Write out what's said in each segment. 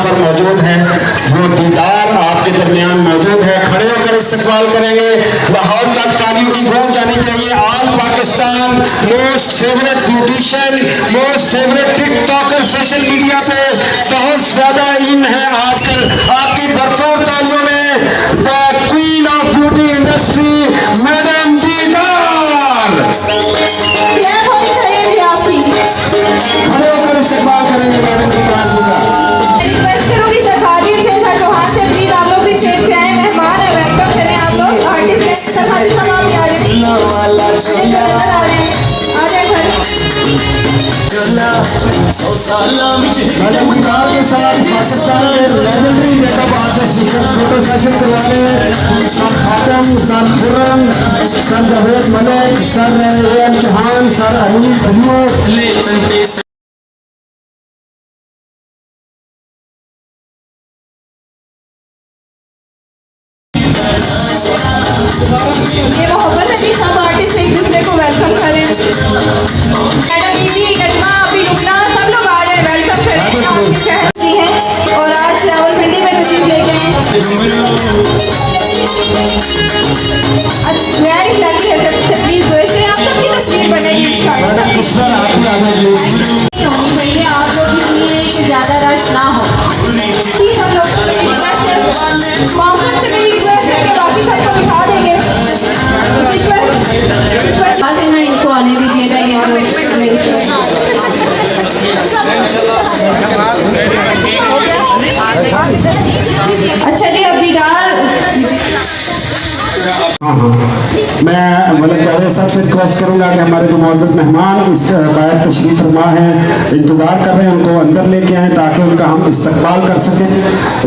पर मौजूद हैं, वो दीदार आपके दरमियान मौजूद है। खड़े होकर इस्तकबाल करेंगे। लाहौर तक तालियों की गूंज जानी चाहिए। All Pakistan most favourite beautician, most favourite TikToker, social media पे बहुत ज्यादा इन है आजकल। आपकी भरपूर तालियों में the queen of beauty industry madam दीदार खड़े होकर इस्तकबाल करेंगे मैडम दीदार का। रिक्वेस्ट करूंगी शहजादी से, सर चौहान से, प्लीज आप लोग भी स्टेज पे आए, मेहमान है, वेलकम करें आप लोग। आर्टिस्ट हैं, शहजादी साहब भी आ रहे हैं, आ जाए घर। मैडम दीदार के साथ पाकिस्तान में legendary makeup artist photo session करवाने sir Khatam, sir Khurram, sir Javed Malik, sir M Chauhan, sir Ali Bhaliyo. ये मोहब्बत है कि सब आर्टिस्ट एक दूसरे को वेलकम करें। मैडम बीवी, कटमा, अभी रुकना, सब लोग आ रहे हैं, वेलकम करें। आपके शहर की है और आज रावलपिंडी में तशरीफ लेके आए। वेरी लकी है, प्लीज वैसे आप सबकी तस्वीर बनेगी। मैडम किस्सा आप भी आ जाइए। होनी चाहिए, आप लोग इसलिए कि ज़्यादा रश ना हो। सब लोग मोहम्मद से मेरी रिक्वेस्ट है कि बाकी सबको दिखा देंगे। देना इनको आने दीजिएगा ये अच्छा जी। अब मैं मलिक जावेद साहब से रिक्वेस्ट करूंगा कि हमारे जो मौजूद मेहमान इस बाहर तशरीफ फरमा हैं, इंतज़ार कर रहे हैं, उनको अंदर लेके आएँ ताकि उनका हम इस्तकबाल कर सकें।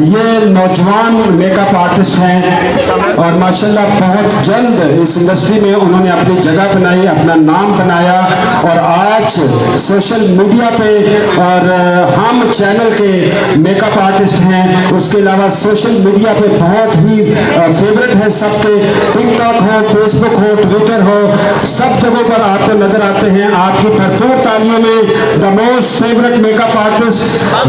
ये नौजवान मेकअप आर्टिस्ट हैं और माशाल्लाह बहुत जल्द इस इंडस्ट्री में उन्होंने अपनी जगह बनाई, अपना नाम बनाया और आज सोशल मीडिया पे और हम चैनल के मेकअप आर्टिस्ट हैं। उसके अलावा सोशल मीडिया पे बहुत ही फेवरेट है सबके। टिकटॉक हो, फेसबुक हो, ट्विटर हो, सब जगहों पर आपको नजर आते हैं। आपकी भरपूर तालियों में the most favourite makeup artist,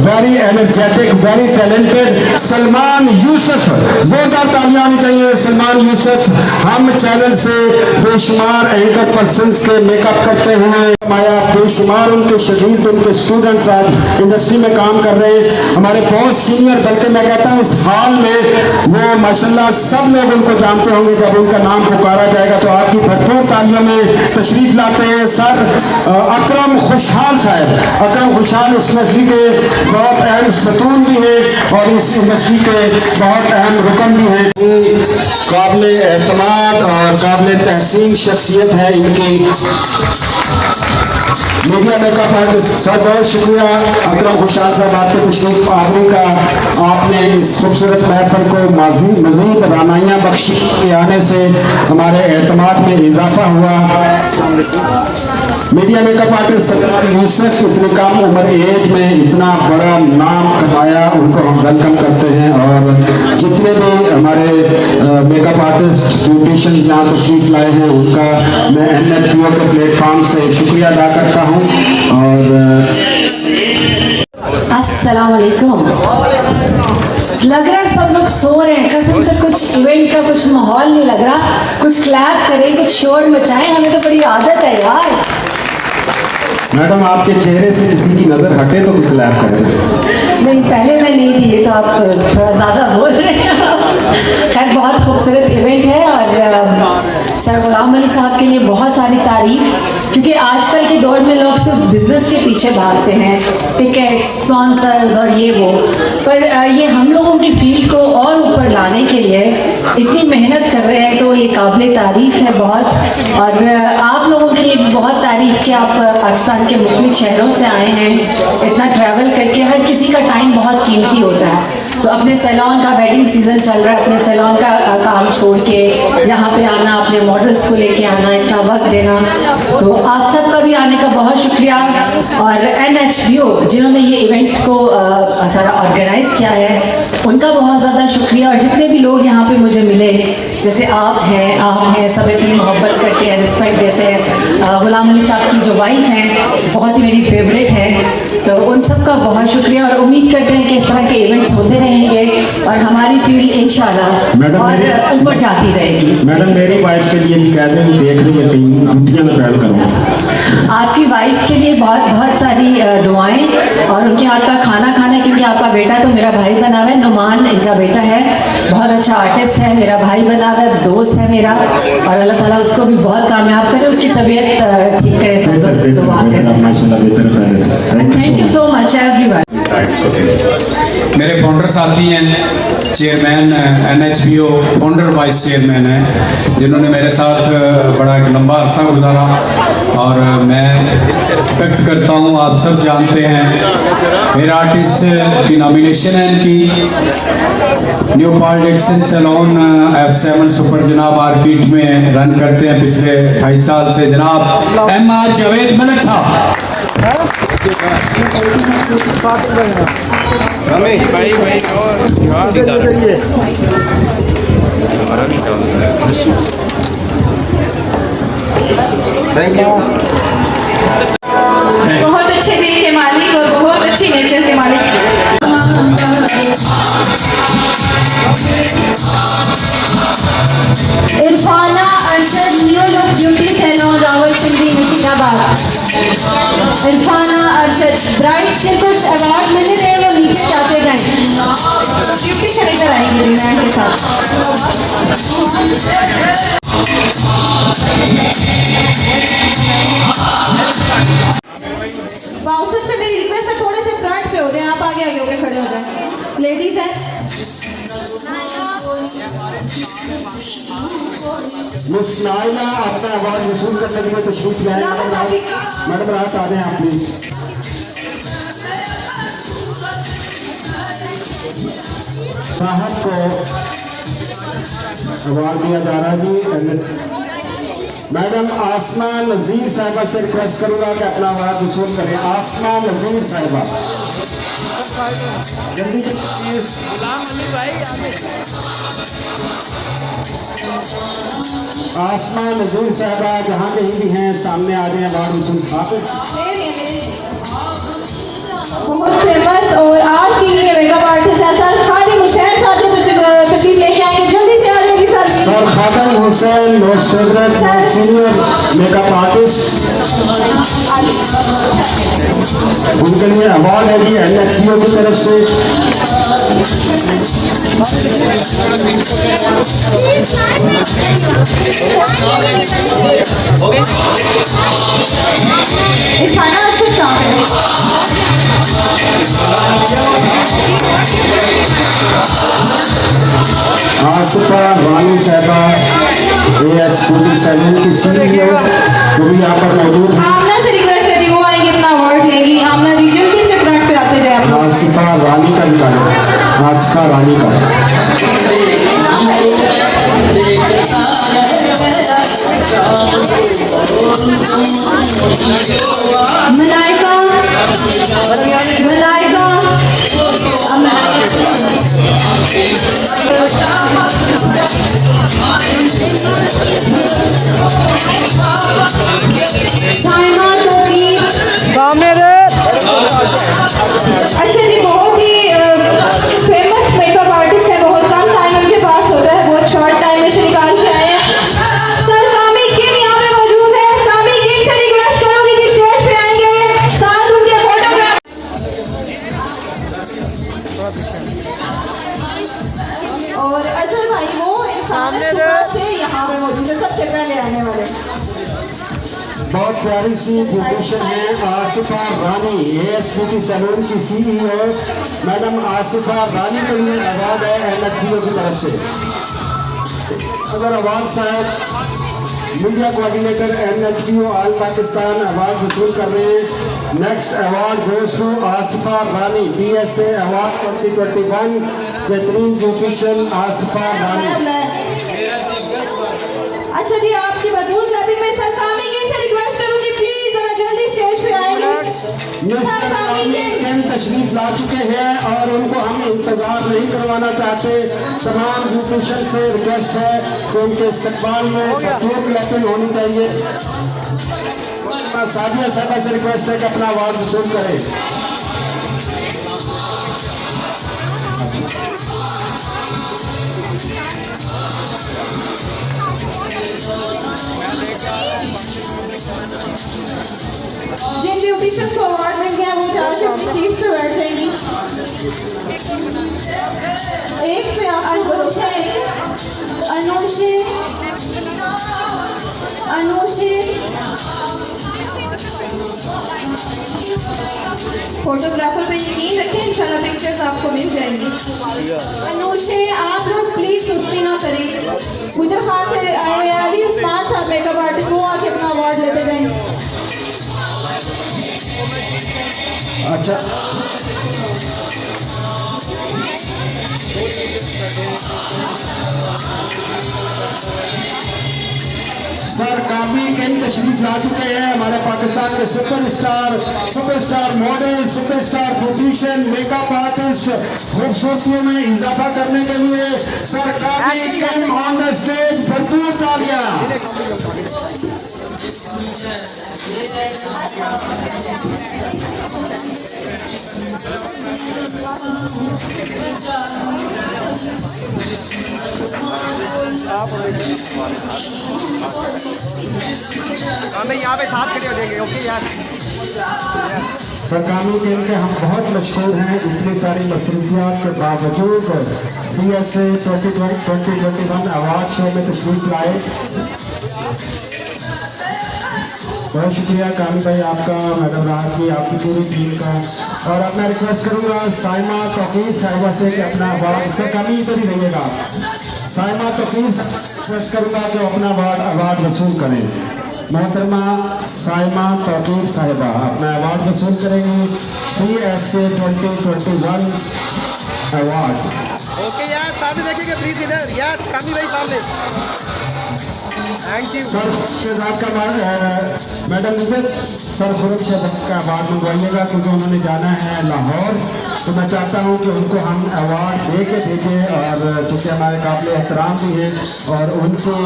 very energetic, very talented Salman Yusuf. जोरदार तालियां आनी चाहिए सलमान यूसुफ। हम चैनल से बेशुमार एंकर पर्संस के मेकअप करते हैं, हमारा बेशुमार उनके शगीर्द, उनके स्टूडेंट्स आज इंडस्ट्री में काम कर रहे हैं। हमारे बहुत सीनियर, बल्कि मैं कहता हूँ इस हाल में वो माशाल्लाह सब लोग उनको जानते होंगे। जब उनका नाम पुकारा जाएगा तो आपकी भरपूर तालियों में तशरीफ लाते हैं सर अकरम खुशहाल साहब। अकरम खुशहाल इस इंडस्ट्री के बहुत अहम सतून भी हैं और इस इंडस्ट्री के बहुत अहम रुकन भी हैं। काबिल एतमाद और काबिल तहसीन शख्सियत है इनकी। मीडिया मेकअप आर्टिस्ट सर, बहुत शुक्रिया अकरम खुशहाल साहब आपके तशरीफ आवरी का। आपने इस खूबसूरत महफल को मज़ीद रानाइयाँ बख्शी के आने से हमारे एतमाद में इजाफा हुआ। Media makeup artist Salman Yusuf इतनी कम उम्र एज में इतना बड़ा नाम कमाया, उनको हम वेलकम करते हैं। और जितने भी हमारे मेकअप आर्टिस्ट ब्यूटिशियन यहाँ तशरीफ लाए हैं उनका मैं NHPO के प्लेटफॉर्म से शुक्रिया अदा करता हूँ। और अस्सलाम वालेकुम। लग रहा है सब लोग सो रहे हैं, कसम से कुछ इवेंट का कुछ माहौल नहीं लग रहा। कुछ क्लैप करें, कुछ शोर मचाएं, हमें तो बड़ी आदत है यार। मैडम आपके चेहरे से किसी की नजर हटे तो भी क्लैप करें। नहीं, पहले मैं नहीं थी, तो आप थोड़ा ज़्यादा बोल रहे हैं। खैर बहुत खूबसूरत इवेंट है और सर गुलाम अली साहब के लिए बहुत सारी तारीफ, क्योंकि आजकल के दौर में लोग सिर्फ बिजनेस के पीछे भागते हैं, टिकट्स, स्पॉन्सर्स और ये वो, पर ये हम लोगों की फील्ड को और ऊपर लाने के लिए इतनी मेहनत कर रहे हैं, तो ये काबिल तारीफ है बहुत। और आप लोगों के लिए भी बहुत तारीफ कि आप पाकिस्तान के मुख्तलिफ शहरों से आए हैं, इतना ट्रैवल करके। हर किसी का टाइम बहुत कीमती होता है, तो अपने सैलून का वेडिंग सीजन चल रहा है, अपने सैलून का काम छोड़ के यहाँ पे आना, अपने मॉडल्स को लेके आना, इतना वक्त देना, तो आप सबका भी आने का बहुत शुक्रिया। और NHBO जिन्होंने ये इवेंट को सारा ऑर्गेनाइज किया है, उनका बहुत ज़्यादा शुक्रिया। और जितने भी लोग यहाँ पे मुझे मिले, जैसे आप हैं, सब इतनी मोहब्बत करते हैं, रिस्पेक्ट देते हैं। गुलाम अली साहब की जो वाइफ हैं बहुत ही मेरी फेवरेट है, तो उन सब का बहुत शुक्रिया। और उम्मीद करते हैं कि इस तरह के इवेंट्स होते रहेंगे और हमारी फील्ड इंशाल्लाह मैडम, और ऊपर जाती रहेगी। मैडम मेरी वाइफ के लिए भी कह दें, देख रही है कहीं जुतियाँ ना पहन करो। आपकी वाइफ के लिए बहुत बहुत सारी दुआएं और उनके हाथ का खाना खाना, क्योंकि आपका बेटा तो मेरा भाई बना हुआ है, नुमान इनका बेटा है, बहुत अच्छा आर्टिस्ट है, मेरा भाई बना हुआ है, दोस्त है मेरा, और अल्लाह ताला उसको भी बहुत कामयाब करे, उसकी तबीयत ठीक करे। सब बेहतर दुआ बेहतर करें। माशाल्लाह बेहतर पहले से। Thank you so much everyone. मेरे फाउंडर साथी हैं, chairman NHBO founder vice chairman हैं, जिन्होंने मेरे साथ बड़ा एक लंबा अरसा गुजारा और मैं रिस्पेक्ट करता हूँ। आप सब जानते हैं मेरा आर्टिस्ट की नॉमिनेशन है इनकी। New part Dixon salon F7 super जनाब आर्किड में रन करते हैं पिछले 2.5 साल से जनाब MR जावेद मलिक साहब। Thank you. बहुत अच्छे दिल के मालिक और बहुत अच्छी नेचर के मालिक। Irfana Arshad new look beauty salon Rawalpindi Nasirabad. Irfana Arshad brides के कुछ अवार्ड मिल रहे हैं, वो नीचे जाते गए। ब्यूटिशियन इधर आएंगे डिमांड के साथ। बाउंसर से मेरी रिक्वेस्ट है, थोड़े से फ्रंट पे हो जाए, आप आगे आगे होके खड़े हो जाए। लेडीज हैं, मिस नाइला अपना अवार्ड वसूल करने के लिए तशरीफ लाए। मैडम राहत आ जाएं आप प्लीज। राहत को अवार्ड दिया जा रहा है जी। मैडम आसमा नज़ीर साहिबा से रिक्वेस्ट करूंगा कि अपना अवार्ड वसूल करें। आसमा नज़ीर साहिबा जल्दी प्लीज। आसमा नज़ीर साहिबा जहाँ कहीं भी हैं सामने आ जाए, अवार्ड वसूल। बहुत फेमस और आज की ये मेकअप आर्टिस्ट है सर खादिम हुसैन साहब जो तशरीफ लेके आएंगे, जल्दी से आ जाएगी sir. Sir Khadim Hussain most favourite senior makeup artist, उनके लिए अवार्ड है जी NHBO की तरफ से। इरफाना अच्छे साउंड है। आसिफा रानी साहिबा AS ब्यूटी सैलून की CEO, वो भी यहाँ पर मौजूद है। आमना से रिक्वेस्ट है जी, वो आएंगे अपना अवार्ड लेंगी। आमना जी जल्दी से फ्रंट पे आते जाए आप लोग। आसिफा रानी का निकाले, आसिफा रानी का। मलाइका मलाइका साइमा तौकीर अच्छा जी, बहुत ही फेमस मेकअप आर्टिस्ट है, बहुत कम टाइम उनके पास होता है, बहुत शॉर्ट टाइम में से निकाल के आए हैं। सर कामी किंग यहाँ पे मौजूद है। कामी किंग से रिक्वेस्ट करूंगी कि स्टेज पे आएंगे, साथ उनके फोटोग्राफ। और अजहर भाई वो इंसान है सुबह से यहाँ पे मौजूद है, सबसे पहले आने वाले। बहुत प्यारी सी ब्यूटिशियन है आसिफा रानी, AS ब्यूटी सैलून की CEO मैडम आसिफा रानी के लिए अवार्ड है NHBO की तरफ से। अगर अवार्ड साहब media coordinator NHBO all Pakistan award वसूल कर रहे हैं। Next award goes to Asifa Rani, PSA award 2021, बेहतरीन ब्यूटिशियन आसिफा रानी। अच्छा जी, आपकी मधुर क्लबिंग में सर कामिंग से रिक्वेस्ट करूंगी प्लीज जरा जल्दी स्टेज पे आएंगे। मिस्टर कामिंग तशरीफ ला चुके हैं और उनको हम इंतजार नहीं करवाना चाहते। तमाम ब्यूटिशियन से रिक्वेस्ट है कि उनके इस्तकबाल में भरपूर क्लैपिंग होनी चाहिए। सादिया साहबा से रिक्वेस्ट है कि अपना अवार्ड वसूल करें। जिन ब्यूटिशियंस को अवार्ड मिल गया वो जाके अपनी सीट्स पे बैठ जाएंगी। एक पे आप अनुषे फोटोग्राफर पे यकीन रखें, इंशाल्लाह पिक्चर्स आपको मिल जाएंगी। अनुषे, आप लोग प्लीज सुस्ती ना करें। गुजर खान से आए हुए अली उस्मान साहब मेकअप आर्टिस्ट, वो आके अपना अवार्ड लेते जाएंगे। अच्छा, सर काफी कई तशरीफ ला चुके हैं। हमारे पाकिस्तान के superstar model, superstar beautician, makeup artist, खूबसूरतियों में इजाफा करने के लिए सर काफी कम ऑन द स्टेज, भरपूर तालियां। हमें यहाँ पे साथ खड़े हो जाएंगे। ओके यार, सरकारों के इनके हम बहुत मशहूर हैं। इतनी सारी मसरूफियात के बावजूद PSA 2021 अवार्ड शो में तशरीफ लाए। बहुत शुक्रिया कामी भाई आपका, मैडम राहत की, आपकी पूरी टीम का। और अब मैं रिक्वेस्ट करूँगा साइमा तौकीर साहिबा से कि अपना अवार्ड से कामी इधर ही रहिएगा। साइमा तौकीर रिक्वेस्ट करूँगा कि अपना अवार्ड वसूल करें। मोहतरमा साइमा तौकीर साहिबा अपना अवार्ड वसूल करेंगी, PSA 2021 अवार्ड। ओके यार, सामने देखेंगे प्लीज इधर यार, कामी भाई सामने। थैंक यू सर का मैडम मुझे सर खुरम शहजाद का अवार्ड मंगवाइएगा, क्योंकि उन्होंने जाना है लाहौर। तो मैं चाहता हूं कि उनको हम अवार्ड दे के भेजें, और चूँकि हमारे काबिल एहतराम भी हैं और उनकी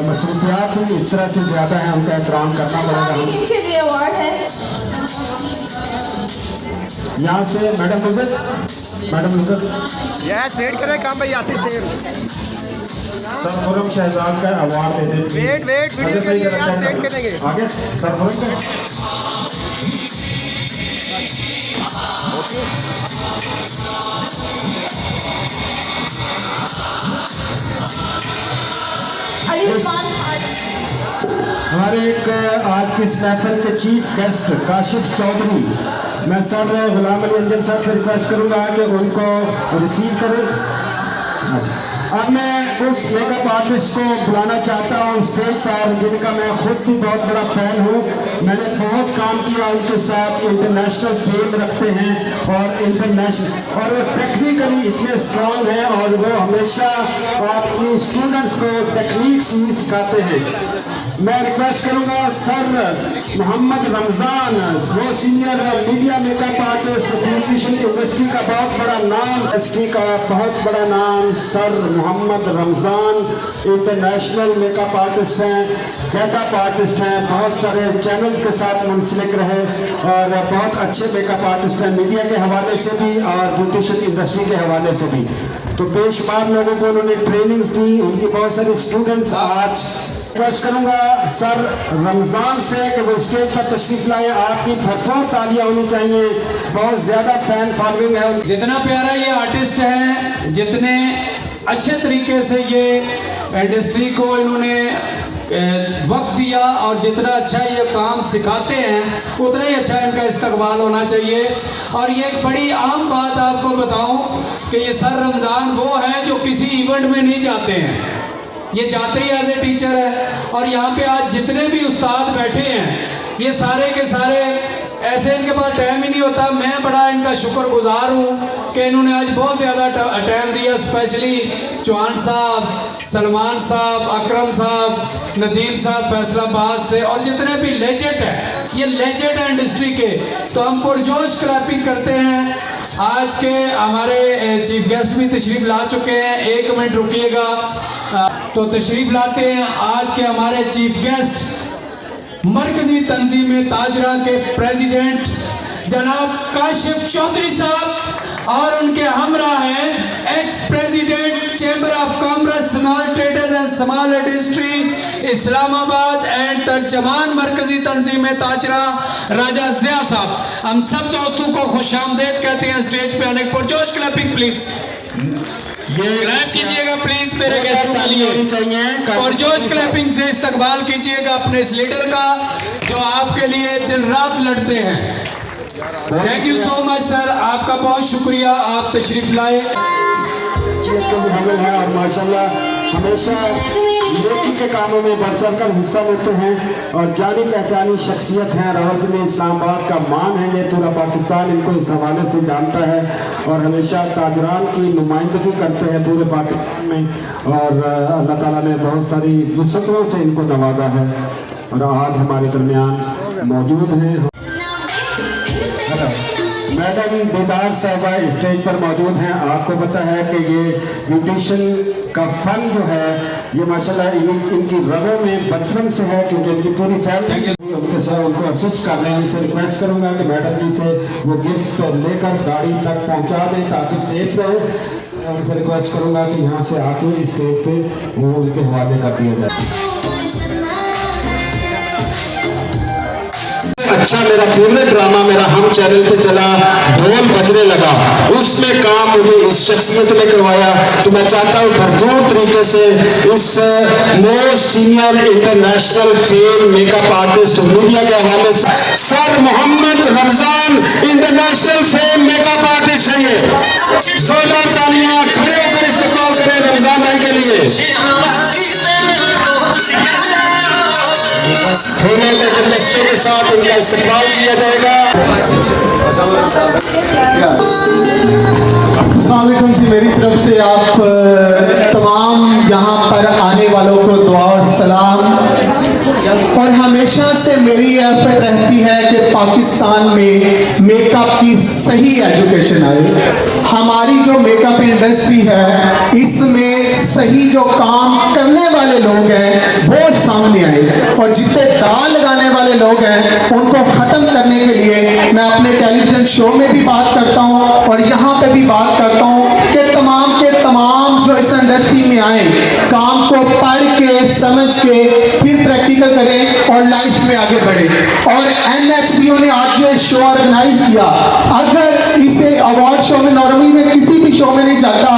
मसरूफियात भी इस तरह से ज़्यादा हैं, उनका एहतराम करना पड़ेगा। किनके लिए अवार्ड है? यहाँ से मैडम मुझे यस, वेट करें काम भाई, आसिफ शेर। सर खुरम शहजाद का अवार्ड दे दें। वेट वीडियो के लिए यार, वेट करेंगे। आगे सर खुरम का अली उस्मान हमारे एक आज की इस महफिल के चीफ गेस्ट काशिफ चौधरी, मैं सर गुलाम अली अंजन साहब से रिक्वेस्ट करूंगा कि उनको रिसीव करें। अच्छा, अब मैं उस मेकअप आर्टिस्ट को बुलाना चाहता हूँ स्टेज पर, जिनका मैं खुद भी बहुत बड़ा फैन हूँ। मैंने बहुत काम किया उनके साथ, इंटरनेशनल फेम रखते हैं और इंटरनेशनल, और वो टेक्निकली इतने स्ट्रांग हैं और वो हमेशा अपनी स्टूडेंट्स को टेक्निक्स ही सिखाते हैं। मैं रिक्वेस्ट करूँगा सर मोहम्मद रमज़ान, वो senior media makeup artist, beautician industry का बहुत बड़ा नाम, इंडस्ट्री का बहुत बड़ा नाम, sir Mohammad Ramzan international makeup artist हैं, गेटअप आर्टिस्ट हैं, बहुत सारे चैनल्स के साथ मुंसलिक रहे और बहुत अच्छे मेकअप आर्टिस्ट हैं, मीडिया के हवाले से भी और ब्यूटिशियन इंडस्ट्री के हवाले से भी। तो बेशुमार लोगों को उन्होंने ट्रेनिंग्स दी, उनकी बहुत सारे स्टूडेंट्स। आज रिक्वेस्ट करूंगा सर रमज़ान से कि वो स्टेज पर तशरीफ लाए। आपकी भरपूर तालियां होनी चाहिए, बहुत ज़्यादा फैन फॉलोइंग है। जितना प्यारा ये आर्टिस्ट है, जितने अच्छे तरीके से ये इंडस्ट्री को इन्होंने वक्त दिया और जितना अच्छा ये काम सिखाते हैं, उतना ही अच्छा इनका इस्तकबाल होना चाहिए। और ये एक बड़ी आम बात आपको बताऊं कि ये सर रमज़ान वो हैं जो किसी इवेंट में नहीं जाते हैं, ये जाते ही एज ए टीचर है। और यहाँ पे आज जितने भी उस्ताद बैठे हैं ये सारे के सारे ऐसे इनके पास टाइम ही नहीं होता। मैं बड़ा इनका शुक्रगुजार हूँ कि इन्होंने आज बहुत ज़्यादा टाइम दिया, स्पेशली चौहान साहब, सलमान साहब, अकरम साहब, नदीम साहब फैसलाबाद से, और जितने भी लेजेंड हैं, ये लेजेंड हैं इंडस्ट्री के। तो हम पुरजोश क्लैपिंग करते हैं। आज के हमारे चीफ गेस्ट भी तशरीफ़ ला चुके हैं, 1 मिनट रुकिएगा तो तशरीफ़ लाते हैं आज के हमारे चीफ गेस्ट मरकजी तंजीम ताजरा के प्रेसिडेंट जनाब काशिफ चौधरी साहब, और उनके हमरा हैं ex president chamber of commerce, small traders and small industry Islamabad and तर्जमान मरकजी तंजीम ताजरा राजा जिया साहब। हम सब दोस्तों को खुशामदीद कहते हैं स्टेज पे आने पर। जोश क्लैपिंग प्लीज, क्लैप कीजिएगा प्लीज मेरे गेस्टों के लिए, और जोश क्लैपिंग से इस्तकबाल कीजिएगा अपने इस लीडर का जो आपके लिए दिन रात लड़ते हैं। Thank you so much sir, आपका बहुत शुक्रिया, आप तशरीफ लाए। है और माशाल्लाह हमेशा नेकी के कामों में बढ़ चढ़ कर हिस्सा लेते हैं और जानी पहचानी शख्सियत हैं। रावलपिंडी इस्लामाबाद का मान है, ये पूरा पाकिस्तान इनको इस हवाले से जानता है और हमेशा ताजरान की नुमाइंदगी करते हैं पूरे पाकिस्तान में, और अल्लाह ताला ने बहुत सारी वसअतों से इनको नवाजा है और आज हमारे दरमियान मौजूद हैं। मैडम दीदार साहबा स्टेज पर मौजूद हैं। आपको पता है कि ये ब्यूटिशियन का फन जो है ये माशाल्लाह इनकी रगों में बचपन से है, क्योंकि इनकी पूरी फैमिली उनके साथ उनको असिस्ट कर रहे हैं। उनसे रिक्वेस्ट करूंगा कि मैडम जी से वो गिफ्ट लेकर गाड़ी तक पहुंचा दें ताकि सेफ रहे। उनसे रिक्वेस्ट करूंगा कि यहाँ से आके स्टेज पे वो उनके हवाले कर दिया जाए। अच्छा, मेरा फेवरेट ड्रामा मेरा हम चैनल पे चला ढोल बजने लगा, उसमें काम मुझे इस शख्सियत ने करवाया। तो मैं चाहता हूँ भरपूर तरीके से इस most senior international fame makeup artist media के हवाले से sir Mohammad Ramzan international fame makeup artist है। ये जोरदार तालियां, खड़े होकर इस्तेमाल करें रमजान भाई के लिए। फूलों के गुलदस्ते के साथ इनका इस्तेमाल किया जाएगा। अस्सलाम वालेकुम जी, मेरी तरफ से आप तमाम यहाँ पर आने वालों को दुआ और सलाम। और हमेशा से मेरी एफर्ट रहती है कि पाकिस्तान में मेकअप की सही एजुकेशन आए। हमारी जो मेकअप इंडस्ट्री है इसमें सही जो काम करने वाले लोग हैं वो सामने आए, और जितने दाल लगाने वाले लोग हैं उनको ख़त्म करने के लिए मैं अपने टेलीविज़न शो में भी बात करता हूँ और यहाँ पे भी बात करता हूँ कि तमाम के तमाम जो इस इंडस्ट्री में आए काम को पढ़ के समझ के फिर प्रैक्टिकल करें और लाइफ में आगे बढ़े। और NHBO ने आज जो शो ऑर्गेनाइज किया, अगर इसे अवार्ड शो में नॉर्मली में किसी भी शो में नहीं जाता,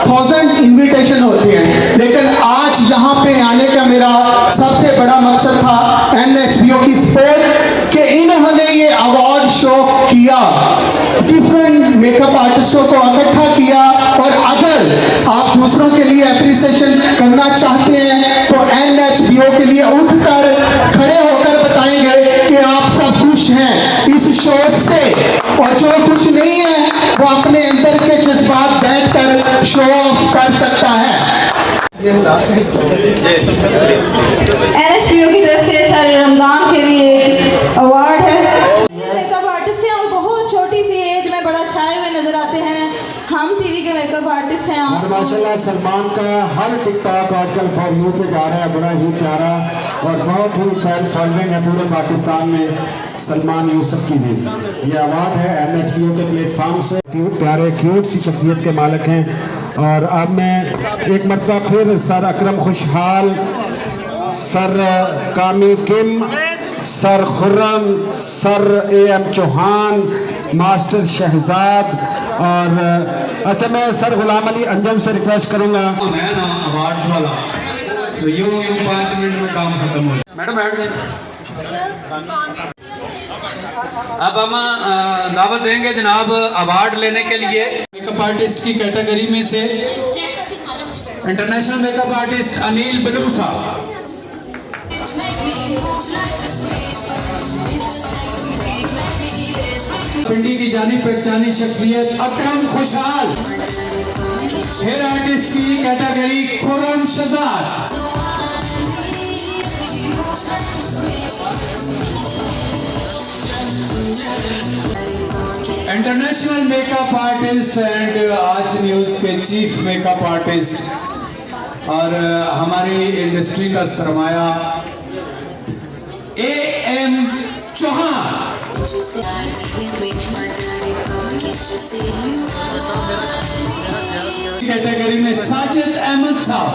1000 इन्विटेशन होते हैं, लेकिन आज यहाँ पे आने का मेरा सबसे बड़ा मकसद था NHBO की सपोर्ट कि इन्होंने ये अवार्ड शो किया, डिफरेंट मेकअप आर्टिस्टों को इकट्ठा किया। और अगर आप दूसरों के लिए एप्रिसिएशन करना चाहते हैं तो NHBO के लिए उठकर खड़े होकर बताएंगे कि आप सब खुश हैं इस शो से, और जो कुछ नहीं है वो अपने अंदर के जज्बात बैठकर शो ऑफ कर सकता है। NHBO की तरफ से सर रमजान के लिए एक अवार्ड है। ये मेकअप आर्टिस्ट हैं और बहुत छोटी सी एज में बड़ा छाए हुए नजर आते हैं। हम टीवी के मेकअप आर्टिस्ट हैं। और माशाल्लाह सलमान का हर टिकटॉक आजकल फॉर यू पे जा रहा है, बड़ा ही प्यारा और बहुत ही फैन फॉलोइंग है पूरे पाकिस्तान में सलमान यूसुफ की भी। ये अवार्ड है NHBO के प्लेटफॉर्म से। प्यारे क्यूट सी शख्सियत के मालिक हैं। और अब मैं एक मरतबा फिर sir Akram Khushal, sir Kami Kim, sir Khurram, sir AM Chauhan, master Shahzad और अच्छा मैं सर गुलाम अली अंजम से रिक्वेस्ट करूंगा। है ना अवार्ड्स वाला, तो यूं 5 मिनट में काम खत्म हो जाए। मैडम बैठ जाए। अब हम दावत देंगे जनाब अवार्ड लेने के लिए मेकअप आर्टिस्ट की कैटेगरी में से international makeup artist Anil Balusa, Pindi की जानी पहचानी शख्सियत अकरम खुशहाल, हेयर आर्टिस्ट की category Khurram Shahzad, international makeup artist and Aaj news के चीफ मेकअप आर्टिस्ट और हमारी इंडस्ट्री का सरमाया AM चौहान, कैटेगरी में Sajid Ahmed sahab,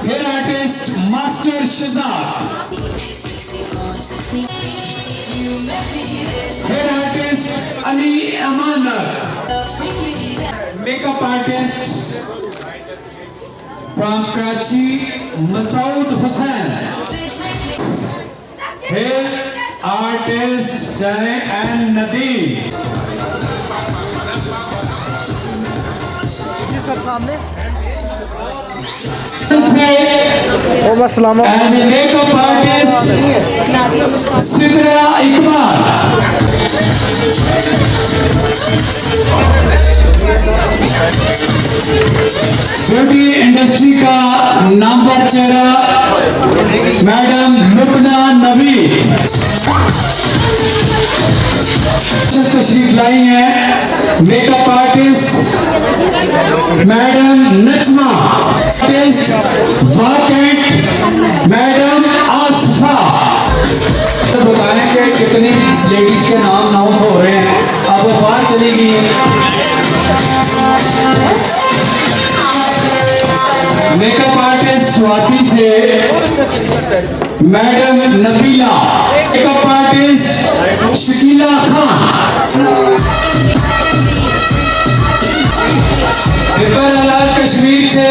hair artist master Shahzad, hair artist Ali Amanat, makeup artist from Karachi Masood Hussain, hair artist and Nadeem, जी सर सामने makeup artist Sidra Iqbal, beauty industry का नामवर चेहरा मैडम लुबना नवीद तशरीफ लाई हैं, makeup artist madam Najma, artist वाकेंट मैडम आसफा। बताएं कि कितनी लेडीज के नाम अनाउंस हो रहे हैं, अब वो बाहर चली गई है। मेकअप आर्टिस्ट स्वाति से madam Nabeela, makeup artist Shakeela Khan, Kashmir से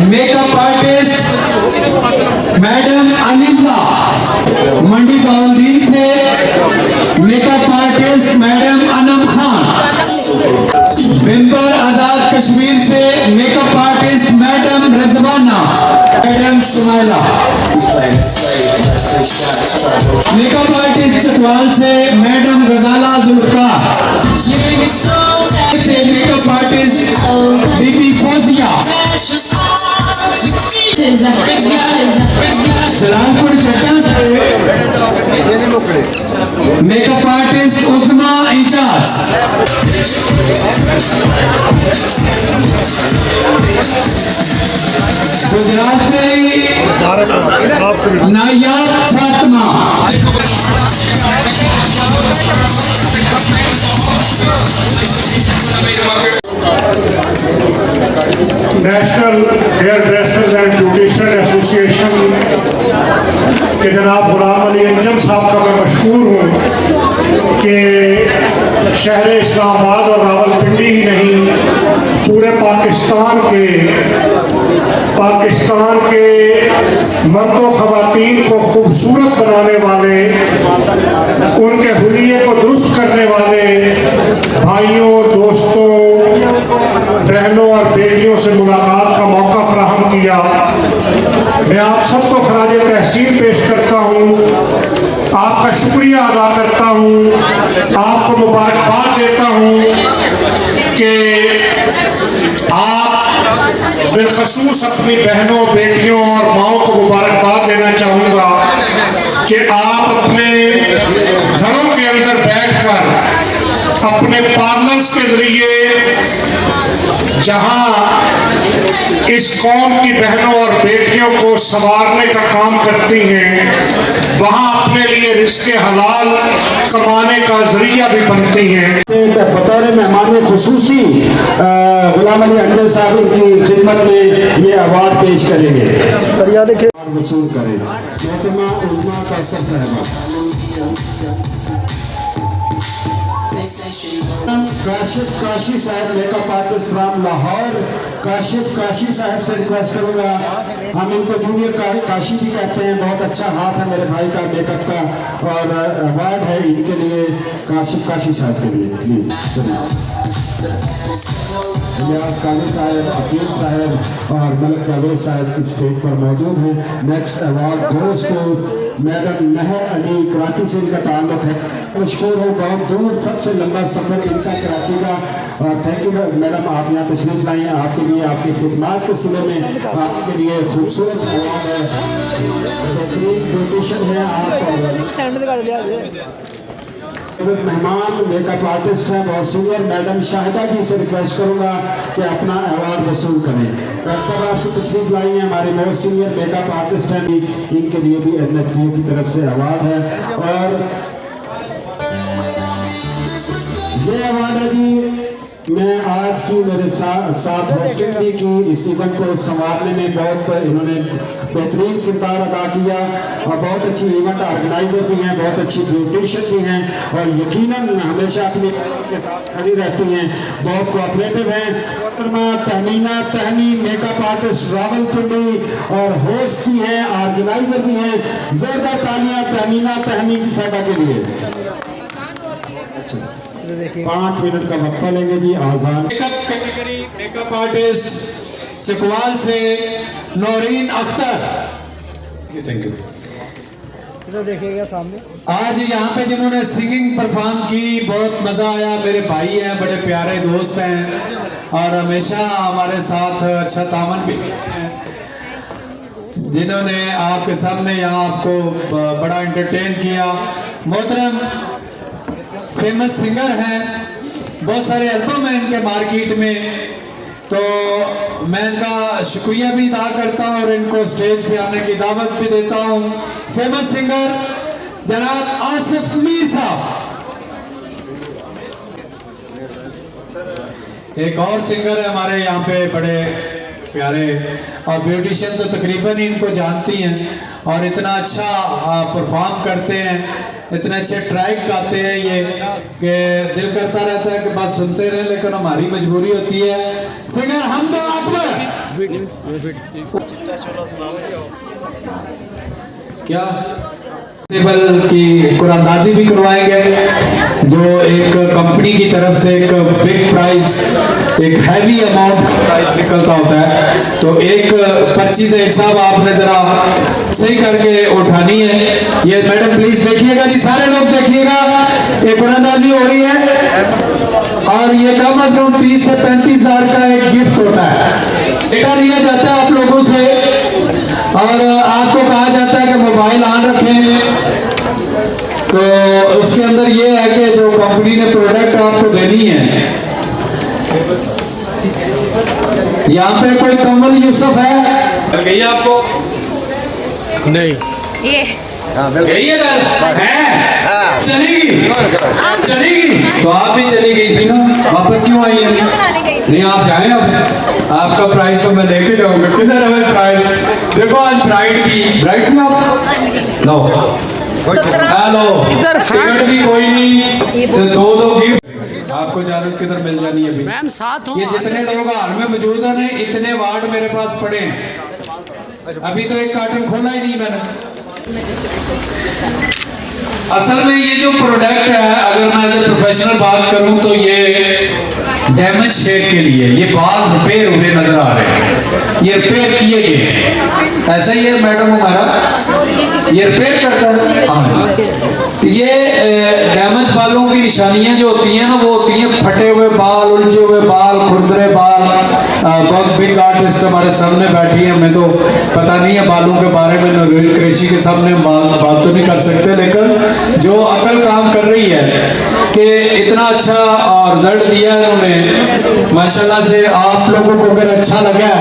makeup artist madam Aneefa, Mandi Baundin से makeup artist madam Anam Khan, Bimber Azad Kashmir से makeup artist madam Rajwana, madam Shumaila, makeup artist Chakwal से मैडम गजाला जुल्फकार, से मेकअप आर्टिस्ट बीबी फौजिया, जलालपुर चट्टा से मेकअप आर्टिस्ट उस्मा इजाज, गुजरात से Nayab Fatima, national hair dressers and beautician association के जनाब गुलाम अली अंजम साहब का मैं मशहूर हूँ कि शहर इस्लामाबाद और रावलपिंडी ही नहीं, पूरे पाकिस्तान के मर्दों खवातीन को खूबसूरत बनाने वाले, उनके हुलिये को दुरुस्त करने वाले भाइयों, दोस्तों, बहनों और बेटियों से मुलाकात का मौका फराहम किया। मैं आप सबको खराज तहसीन पेश करता हूँ, आपका शुक्रिया अदा करता हूँ, आपको मुबारकबाद देता हूँ कि आप बिलखसूस अपनी बहनों, बेटियों और माओं को मुबारकबाद देना चाहूँगा कि आप अपने घरों के अंदर बैठकर अपने पार्लर्स के जरिए जहां इस कौम की बहनों और बेटियों को संवारने का काम करती हैं, वहां अपने लिए रिज़्क़े हलाल कमाने का जरिया भी बनती हैं। बतौर मेहमान खुसूसी गुलाम अली अंजम साहब की खिदमत में ये अवार्ड पेश करेंगे, वसूल करें। मोहतरमा उज़मा कासिफ साहबा, काशिफ काशी साहब makeup artist from Lahore, Kashif Kashi साहब से रिक्वेस्ट करूंगा, हम इनको जूनियर काशी भी कहते हैं, बहुत अच्छा हाथ है मेरे भाई का मेकअप का, और अवार्ड है इनके लिए काशिफ काशी साहब के लिए, प्लीज। इलियास काजी साहब, अकील साहब और मलिक जावेद साहब इस स्टेज पर मौजूद हैं। Next award goes to madam Mehr Ali, Karachi से इनका ताल्लुक है। मशहूर हो, बहुत दूर सबसे लंबा सफ़र इनका कराची का। और थैंक यू मैडम, आप यहाँ तशरीफ लाई हैं। आपके लिए, आपकी खिदमत के सिले में आपके लिए खूबसूरत अवार्ड है, ब्यूटिशियन है आप। मेहमान मेकअप आर्टिस्ट हैं, बहुत सीनियर मैडम शाहिदा जी से रिक्वेस्ट करूंगा कि अपना अवार्ड वसूल करें। डॉक्टर आपसे तशरीफ लाई हैं, हमारे बहुत सीनियर मेकअप आर्टिस्ट हैं, इनके लिए भी NHBO की तरफ से अवार्ड है। और ये अवार्ड है जी, मैं आज की मेरे साथ होस्टिंग भी की, इस इवेंट को संभालने में बहुत इन्होंने बेहतरीन किरदार अदा किया और बहुत अच्छी इवेंट ऑर्गेनाइजर भी हैं, बहुत अच्छी ब्यूटिशियन भी हैं और यकीनन हमेशा अपने के साथ खड़ी रहती हैं, बहुत कोऑपरेटिव हैं। मोहतरमा तहमीना तहमी मेकअप आर्टिस्ट रावलपिंडी और होस्ट भी हैं, ऑर्गेनाइजर भी हैं। जोरदार तालियां तहमीना तहमी की सादा के लिए। 5 मिनट का वक्फा लेंगे जी। आजान मेकअप आर्टिस्ट चकवाल से नौरीन अख्तर, थैंक यू। इधर देखिएगा सामने। आज यहाँ पे जिन्होंने सिंगिंग परफॉर्म की, बहुत मज़ा आया। मेरे भाई हैं, बड़े प्यारे दोस्त हैं और हमेशा हमारे साथ अच्छा तामन भी है, जिन्होंने आपके सामने यहाँ आपको बड़ा एंटरटेन किया। मोहतरम फेमस सिंगर हैं, बहुत सारे एल्बम हैं इनके मार्केट में, तो मैं इनका शुक्रिया भी अदा करता हूँ और इनको स्टेज पे आने की दावत भी देता हूँ। फेमस सिंगर जनाब आसिफ मीर साहब। एक और सिंगर है हमारे यहाँ पे बड़े प्यारे और ब्यूटिशियन तो तकरीबन ही इनको जानती हैं और इतना अच्छा परफॉर्म करते हैं, इतने अच्छे ट्रैक गाते हैं ये कि दिल करता रहता है कि बस सुनते रहें, लेकिन हमारी मजबूरी होती है। सिंगर हमजा अकबर क्या की कुरानदाजी भी करवाएंगे, जो एक कंपनी की तरफ से एक बिग प्राइस, एक हैवी अमाउंट का प्राइस निकलता होता है, तो एक पर्ची से हिसाब आपने जरा सही करके उठानी है। ये मैडम प्लीज देखिएगा जी, सारे लोग देखिएगा, ये कुरानदाजी हो रही है और ये कम अज कम 30 से 35 हजार का एक गिफ्ट होता है। डेटा लिया जाता है आप लोगों से और आपको कहा जाता है कि मोबाइल ऑन रखें, तो उसके अंदर ये है कि जो कंपनी ने प्रोडक्ट आपको देनी है। यहाँ पे कोई कमल यूसुफ है, गई आपको नहीं ये गई है चलेगी तो आप भी चली गई थी ना, वापस क्यों आई है? नहीं आप जाएं, अब आपका प्राइस तो मैं लेके जाऊंगा। किधर है प्राइस? देखो आज ब्राइड थी आप लो, हेलो टिकट भी कोई नहीं, तो दो गिफ्ट आपको इजाजत किधर मिल जानी है? मैम साथ हो। ये जितने लोग हाल में मौजूद हैं, इतने वार्ड मेरे पास पड़े हैं, अभी तो एक कार्टन खोला ही नहीं मैंने। असल में ये जो प्रोडक्ट है, अगर मैं एज ए प्रोफेशनल बात करूं तो ये डैमेज शेड के लिए, ये बाल रिपेयर हुए नजर आ रहे हैं, ये रिपेयर किए गए हैं। ऐसा ही है मैडम हमारा, ये रिपेयर करता है। हाँ, ये डैमेज बालों की निशानियां जो होती हैं ना, वो होती हैं फटे हुए बाल, उलझे हुए बाल, खुरदरे बाल। बहुत बिग आर्टिस्ट हमारे सामने बैठी है, हमें तो पता नहीं है बालों के बारे में, नौरीन कुरैशी के सामने बात तो नहीं कर सकते, लेकिन जो अकल काम कर रही है कि इतना अच्छा रिजल्ट दिया है उन्होंने माशाल्लाह से। आप लोगों को अगर अच्छा लगा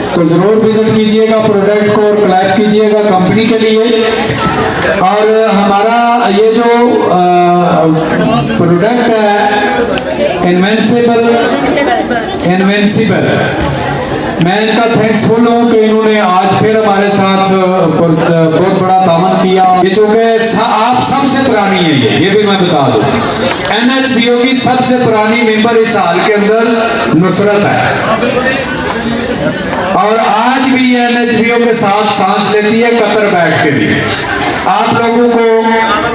तो ज़रूर विजिट कीजिएगा प्रोडक्ट को और क्लैप कीजिएगा कंपनी के लिए। और हमारा ये जो प्रोडक्ट है इनविंसिबल, मैं इनका थैंक्सफुल हूँ कि इन्होंने आज फिर हमारे साथ बहुत बड़ा तामन किया। ये चूँकि आप सबसे पुरानी है, ये भी मैं बता दूँ, NHBO की सबसे पुरानी मेंबर इस साल के अंदर नुसरत है और आज भी NHBO के साथ सांस लेती है, कतर बैठ के भी। आप लोगों को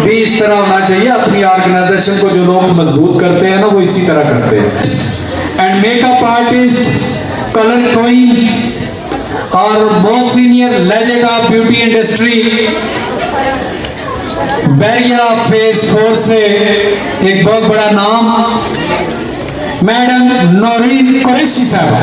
भी इस तरह होना चाहिए। अपनी ऑर्गेनाइजेशन को जो लोग मजबूत करते हैं ना, वो इसी तरह करते हैं। And makeup artist, colour queen और most senior legend of beauty industry Bahria phase 4 से एक बहुत बड़ा नाम, मैडम नौरीन कुरैशी साहब।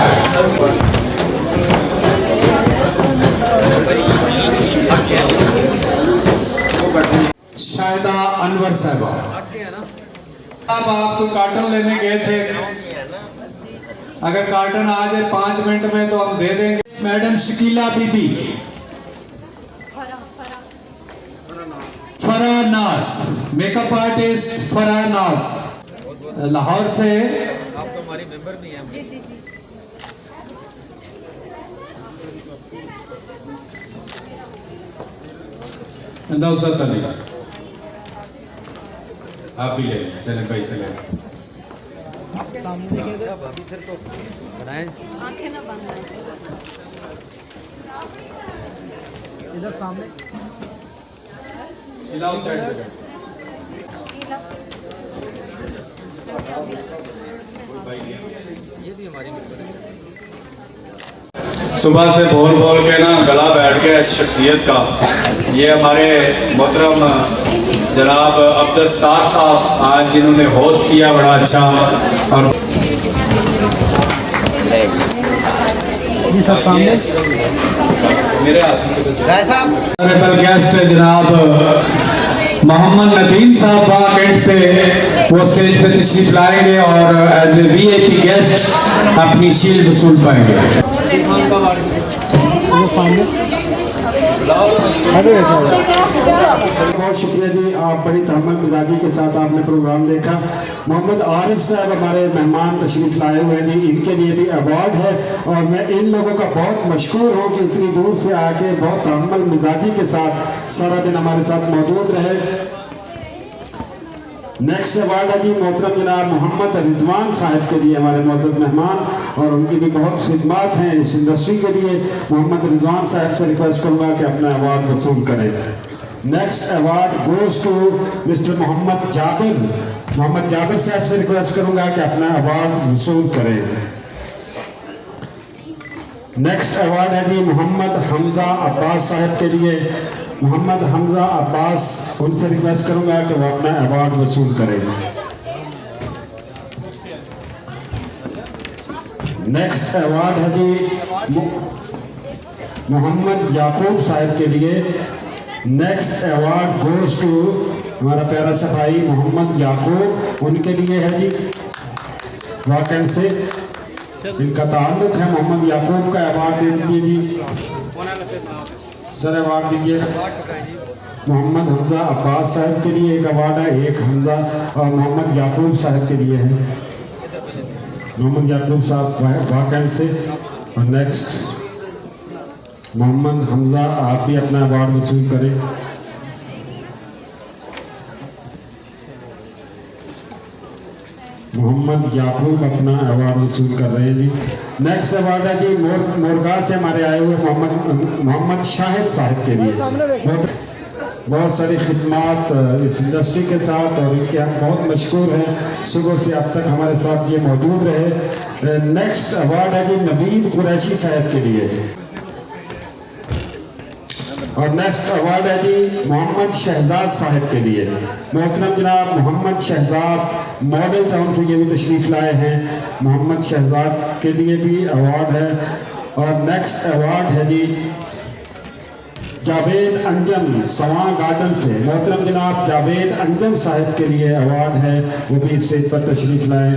शायदा अनवर साहब, अब आप कोई कार्टन लेने गए थे, अगर कार्टन आ जाए 5 मिनट में तो हम दे देंगे। मैडम शकीला बीबी, फराह नाज, मेकअप आर्टिस्ट फराह नाज लाहौर से। आप तो हमारी मेंबर भी हैं। जी जी जी। नौजत अली, आप भी ले चले भाई से ले। इधर सामने सुबह से बोल बोल के ना गला बैठ गया इस शख्सियत का। ये हमारे मोहतरम जनाब अब्दुस्तार साहब आज जिन्होंने होस्ट किया, बड़ा अच्छा। और ये सब सामने मेरे गेस्ट जनाब मोहम्मद नदीम साहब वाकंड से वो स्टेज पे तशरीफ लाएंगे और एज ए VIP गेस्ट अपनी शील्ड वसूल पाएंगे। बहुत शुक्रिया जी, आप बड़ी तहम्मुल मिजाजी के साथ आपने प्रोग्राम देखा। मोहम्मद आरिफ साहब हमारे मेहमान तशरीफ लाए हुए हैं जी, इनके लिए भी अवार्ड है और मैं इन लोगों का बहुत मशहूर हूँ कि इतनी दूर से आके बहुत तहम्मुल मिजाजी के साथ सारा दिन हमारे साथ मौजूद रहे। नेक्स्ट अवार्ड है जी मोहतरम जनाब मोहम्मद रिजवान साहब के लिए, हमारे मोहतरम मेहमान, और उनकी भी बहुत खिदमत हैं इस इंडस्ट्री के लिए। मोहम्मद रिजवान साहब से रिक्वेस्ट करूँगा कि अपना अवार्ड वसूल करें। Next award goes to mister Mohammad Jabir. Mohammad Jabir साहब से रिक्वेस्ट करूँगा कि अपना अवार्ड वसूल करें। नेक्स्ट अवार्ड है जी मोहम्मद हमजा अब्बास साहब के लिए। मोहम्मद हमजा अब्बास, उनसे रिक्वेस्ट करूंगा कि वो अपना अवार्ड वसूल करें। नेक्स्ट अवार्ड है जी मोहम्मद याकूब साहब के लिए। नेक्स्ट अवार्ड गोज टू हमारा प्यारा सा भाई मोहम्मद याकूब, उनके लिए है जी वाकंड से, इनका ताल्लुक है। मोहम्मद याकूब का अवार्ड दे दीजिए जी सर, अवार्ड दीजिए। मोहम्मद हमजा अब्बास साहब के लिए एक अवार्ड है, एक हमजा और मोहम्मद याकूब साहब के लिए है। मोहम्मद याकूब साहब वाकंड से। और नेक्स्ट मोहम्मद हमजा, आप भी अपना अवार्ड वसूल करें। मोहम्मद याकूब अपना अवार्ड वसूल कर रहे हैं जी। नेक्स्ट अवार्ड है जी मोरगा से हमारे आए हुए मोहम्मद शाहिद साहब के लिए। बहुत सारी खिदमत इस इंडस्ट्री के साथ और इनके हम बहुत मशहूर हैं, सुबह से अब तक हमारे साथ ये मौजूद रहे। नेक्स्ट अवार्ड है जी नवीद कुरैशी साहब के लिए। और नेक्स्ट अवार्ड है जी मोहम्मद शहजाद साहब के लिए। मोहतरम जनाब मोहम्मद शहजाद मॉडल टाउन से ये भी तशरीफ लाए हैं, मोहम्मद शहजाद के लिए भी अवार्ड है। और नेक्स्ट अवार्ड है जी जावेद अंजम सवां गार्डन से। मोहतरम जनाब जावेद अंजम साहब के लिए अवार्ड है, वो भी स्टेज पर तशरीफ लाए।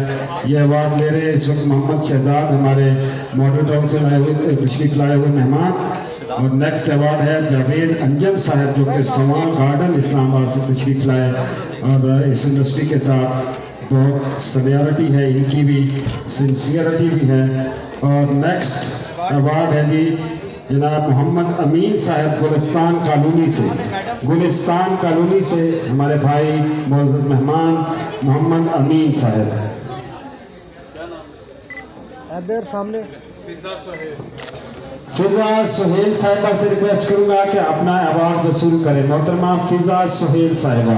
ये अवार्ड ले रहे इस वक्त मोहम्मद शहजाद, हमारे मॉडल टाउन से तशरीफ लाए हुए मेहमान। और नेक्स्ट अवार्ड है जावेद अंजम साहब, जो कि सवां गार्डन इस्लामाबाद से तशरीफ लाए और इस इंडस्ट्री के साथ बहुत सीनियरिटी है, इनकी भी सिंसियरिटी भी है। और नेक्स्ट अवार्ड है जी जनाब मोहम्मद अमीन साहब गुलिस्तान कॉलोनी से। गुलिस्तान कॉलोनी से हमारे भाई मुअज़्ज़ज़ मेहमान मोहम्मद अमीन साहब। इधर सामने फिजा सुहेल साहिबा से रिक्वेस्ट करूंगा कि अपना अवार्ड वसूल करें। मोहतरमा फिजा सुहेल साहिबा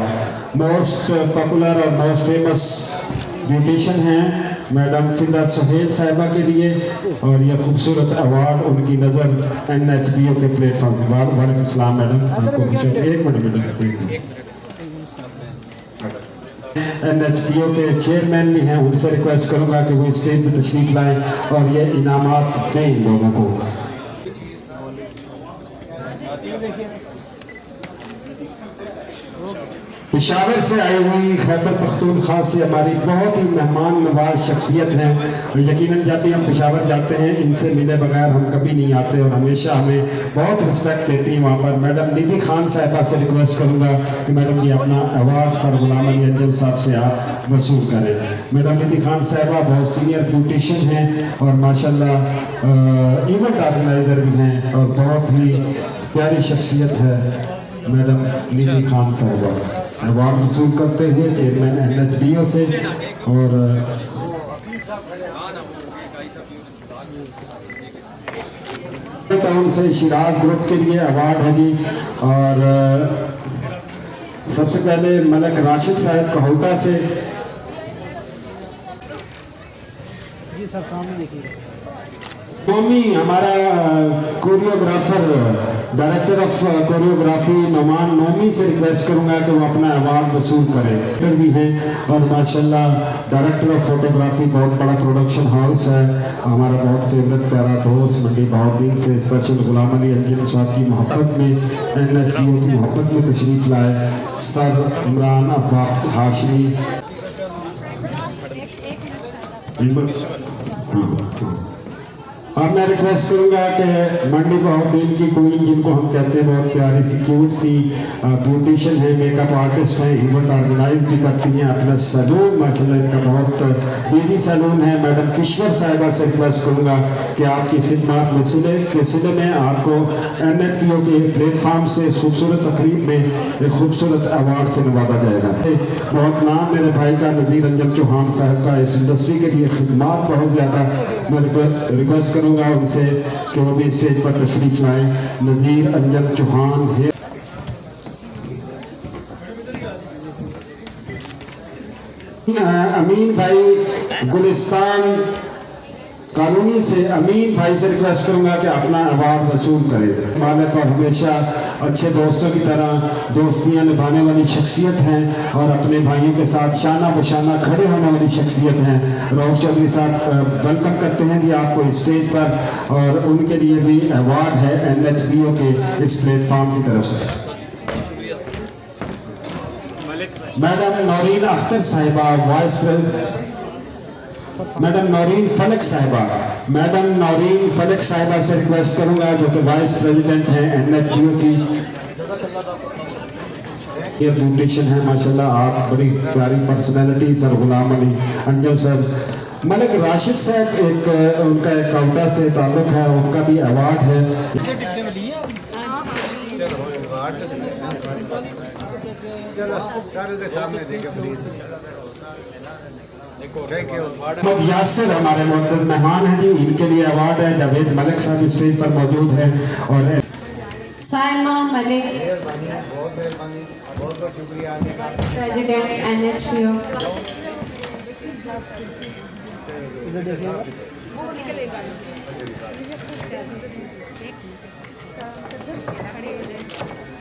मोस्ट पॉपुलर और मोस्ट फेमस ब्यूटिशियन हैं मैडम फिजा सुहेल साहिबा के लिए, और यह खूबसूरत अवार्ड उनकी नज़र NHBO के प्लेटफॉर्म से। वालेकुम सलाम मैडम, आपको एक मिनट NHBO के चेयरमैन भी हैं, उनसे रिक्वेस्ट करूंगा कि वो स्टेज पर तशरीफ लाएं और ये इनामात दें इन लोगों को। पेशावर से आई हुई खैबर पख्तूनख्वा से हमारी बहुत ही मेहमान नवाज शख्सियत हैं, और यकीनन जब भी हम पेशावर जाते हैं इनसे मिले बगैर हम कभी नहीं आते, और हमेशा हमें बहुत रिस्पेक्ट देती हैं वहाँ पर। मैडम निधि खान साहिबा से रिक्वेस्ट करूँगा कि मैडम ये अपना अवार्ड सर गुलाम अली अंजुम साहब से आप वसूल करें। मैडम निधि खान साहिबा बहुत सीनियर ब्यूटिशियन हैं और माशाल्लाह इवेंट ऑर्गेनाइज़र भी हैं, और बहुत ही प्यारी शख्सियत है मैडम निधि खान साहिबा। अवार्ड वसूल करते हुए चेयरमैन NHBO से, और टाउन से शिराज ग्रुप के लिए अवार्ड है जी। और सबसे पहले मलक राशिद साहब कहौटा से। जी सब सामने देखिए। नोमी हमारा choreographer, director of choreography Noman Nomi से रिक्वेस्ट करूंगा कि वो अपना अवार्ड वसूल करें। डायरेक्टर भी हैं और माशाल्लाह डायरेक्टर ऑफ फोटोग्राफी, बहुत बड़ा प्रोडक्शन हाउस है हमारा, बहुत फेवरेट प्यारा दोस्त मंडी बहाउद्दीन से स्पेशल गुलाम अली अंजुम साहब की मोहब्बत में, NHBO की मोहब्बत में तशरीफ लाए सर इमरान अब्बास हाशमी। अब मैं रिक्वेस्ट करूंगा कि मंडी बहाउद्दीन की क्वीन, जिनको हम कहते हैं बहुत प्यारी सी क्यूट सी ब्यूटिशियन है, मेकअप आर्टिस्ट हैं, इवेंट ऑर्गेनाइज भी करती हैं, अपना सैलून माशाल्लाह इनका बहुत बिजी सैलून है, मैडम किश्वर साहिबा से रिक्वेस्ट करूंगा कि आपकी खिदमत के सिले में आपको NHBO के प्लेटफॉर्म से इस खूबसूरत तकरीब में एक खूबसूरत अवार्ड से नवाजा जाएगा। बहुत नाम मेरे भाई का नज़ीर अंजम चौहान साहब का, इस इंडस्ट्री के लिए खिदमत बहुत ज़्यादा। मैं रिक्वेस्ट करूंगा उनसे कि वो भी स्टेज पर तशरीफ लाएं। नज़ीर अंजम चौहान है। अमीन भाई गुलिस्तान कॉलोनी से, अमीन भाई से रिक्वेस्ट करूंगा कि अपना अवार्ड वसूल करें। मालिक और हमेशा अच्छे दोस्तों की तरह दोस्तियां निभाने वाली शख्सियत हैं, और अपने भाइयों के साथ शाना बशाना खड़े होने वाली शख्सियत हैं। रऊफ चौधरी साहब वेलकम करते हैं जी आपको स्टेज पर, और उनके लिए भी अवार्ड है NHBO के इस प्लेटफॉर्म की तरफ से। मैडम नौरीन अख्तर साहिबा वाइस प्रेसिडेंट, मैडम नौरीन फलक साहिबा, मैडम नौरीन फलक साहिबा से रिक्वेस्ट करूंगा जो कि वाइस प्रेसिडेंट हैं NHBO की। ये ब्यूटिशियन है माशाल्लाह, आप बड़ी प्यारी पर्सनैलिटी सर गुलाम अली अंजुम साहब। मलिक राशिद साहब एक उनका एक काउंटा से ताल्लुक है, उनका भी अवार्ड है। चलो सारे के सामने देखे प्लीज। मोहम्मद यासिर हमारे मोहतरम मेहमान हैं जी, इनके लिए अवार्ड है। जावेद मलिक साहब स्टेज पर मौजूद हैं, और साइमा मलिक बहुत मेहरबानी, बहुत बहुत शुक्रिया आने का। President NHBO। इधर देखिए वो निकलेगा।